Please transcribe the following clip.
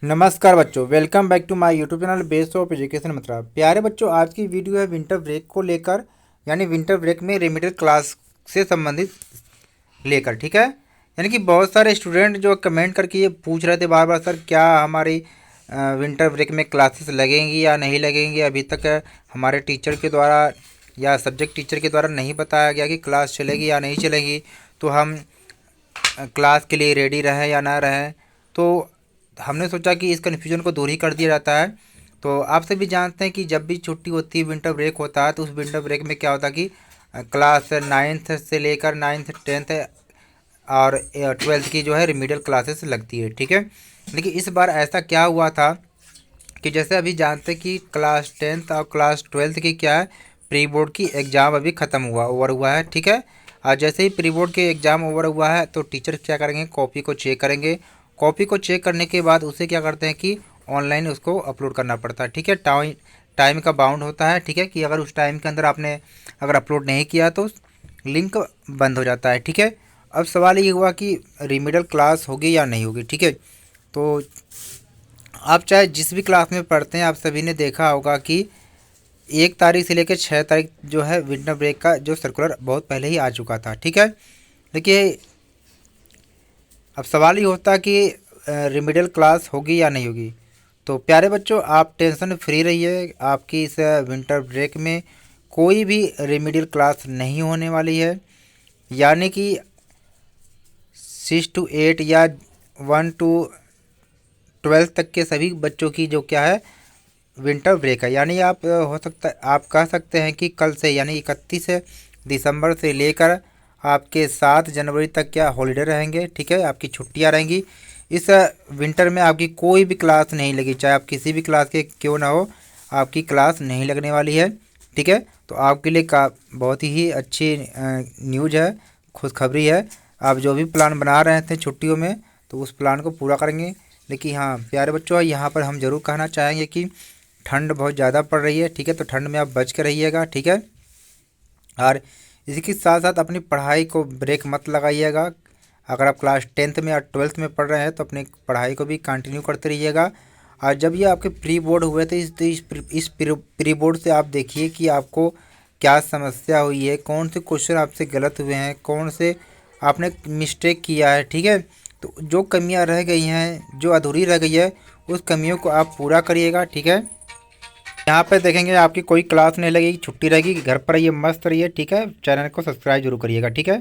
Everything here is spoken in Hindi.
नमस्कार बच्चों, welcome back to my YouTube channel base of education Mathura. प्यारे बच्चों, आज की वीडियो है विंटर ब्रेक को लेकर, यानी विंटर ब्रेक में रेमेडियल क्लास से संबंधित लेकर। ठीक है, यानी कि बहुत सारे स्टूडेंट जो कमेंट करके ये पूछ रहे थे बार बार, सर क्या हमारी विंटर ब्रेक में क्लासेस लगेंगी या नहीं लगेंगी। अभी तक हमारे टीचर के द्वारा या सब्जेक्ट टीचर के द्वारा नहीं बताया गया कि क्लास चलेगी या नहीं चलेगी, तो हम क्लास के लिए रेडी रहें या ना रहें। तो हमने सोचा कि इस कन्फ्यूजन को दूर ही कर दिया जाता है। तो आप सभी जानते हैं कि जब भी छुट्टी होती है, विंटर ब्रेक होता है, तो उस विंटर ब्रेक में क्या होता है कि क्लास नाइन्थ से लेकर नाइन्थ टेंथ और ट्वेल्थ की जो है रिमीडियल क्लासेस लगती है। ठीक है, लेकिन इस बार ऐसा क्या हुआ था कि जैसे अभी जानते हैं कि क्लास टेंथ और क्लास ट्वेल्थ की क्या है, प्री बोर्ड की एग्ज़ाम अभी ख़त्म ओवर हुआ है। ठीक है, और जैसे ही प्री बोर्ड के एग्ज़ाम ओवर हुआ है तो टीचर क्या करेंगे, कॉपी को चेक करेंगे। कॉपी को चेक करने के बाद उसे क्या करते हैं कि ऑनलाइन उसको अपलोड करना पड़ता है। ठीक है, टाइम का बाउंड होता है। ठीक है, कि अगर उस टाइम के अंदर आपने अगर अपलोड नहीं किया तो लिंक बंद हो जाता है। ठीक है, अब सवाल ये हुआ कि रिमीडियल क्लास होगी या नहीं होगी। ठीक है, तो आप चाहे जिस भी क्लास में पढ़ते हैं, आप सभी ने देखा होगा कि 1 तारीख से लेकर 6 तारीख जो है विंटर ब्रेक का जो सर्कुलर बहुत पहले ही आ चुका था। ठीक है, देखिए अब सवाल ये होता है कि रिमीडियल क्लास होगी या नहीं होगी। तो प्यारे बच्चों, आप टेंशन फ्री रहिए, आपकी इस विंटर ब्रेक में कोई भी रिमीडियल क्लास नहीं होने वाली है। यानी कि 6 to 8 या 1 to 12 तक के सभी बच्चों की जो क्या है विंटर ब्रेक है। यानी आप हो सकता है आप कह सकते हैं कि कल से यानी 31 दिसंबर से लेकर आपके 7 जनवरी तक क्या हॉलीडे रहेंगे। ठीक है, आपकी छुट्टियां रहेंगी। इस विंटर में आपकी कोई भी क्लास नहीं लगी, चाहे आप किसी भी क्लास के क्यों ना हो, आपकी क्लास नहीं लगने वाली है। ठीक है, तो आपके लिए का बहुत ही अच्छी न्यूज़ है, खुशखबरी है। आप जो भी प्लान बना रहे थे छुट्टियों में, तो उस प्लान को पूरा करेंगे। लेकिन हाँ प्यारे बच्चों, यहाँ पर हम ज़रूर कहना चाहेंगे कि ठंड बहुत ज़्यादा पड़ रही है। ठीक है, तो ठंड में आप बच के रहिएगा। ठीक है, और इसी के साथ साथ अपनी पढ़ाई को ब्रेक मत लगाइएगा। अगर आप क्लास टेंथ में या ट्वेल्थ में पढ़ रहे हैं तो अपनी पढ़ाई को भी कंटिन्यू करते रहिएगा। और जब ये आपके प्री बोर्ड हुए थे, इस प्री बोर्ड से आप देखिए कि आपको क्या समस्या हुई है, कौन से क्वेश्चन आपसे गलत हुए हैं, कौन से आपने मिस्टेक किया है। ठीक है, तो जो कमियां रह गई हैं, जो अधूरी रह गई है, उस कमियों को आप पूरा करिएगा। ठीक है, यहाँ पे देखेंगे आपकी कोई क्लास नहीं लगेगी, छुट्टी रहेगी, घर पर रहिए, मस्त रहिए। ठीक है, चैनल को सब्सक्राइब जरूर करिएगा। ठीक है।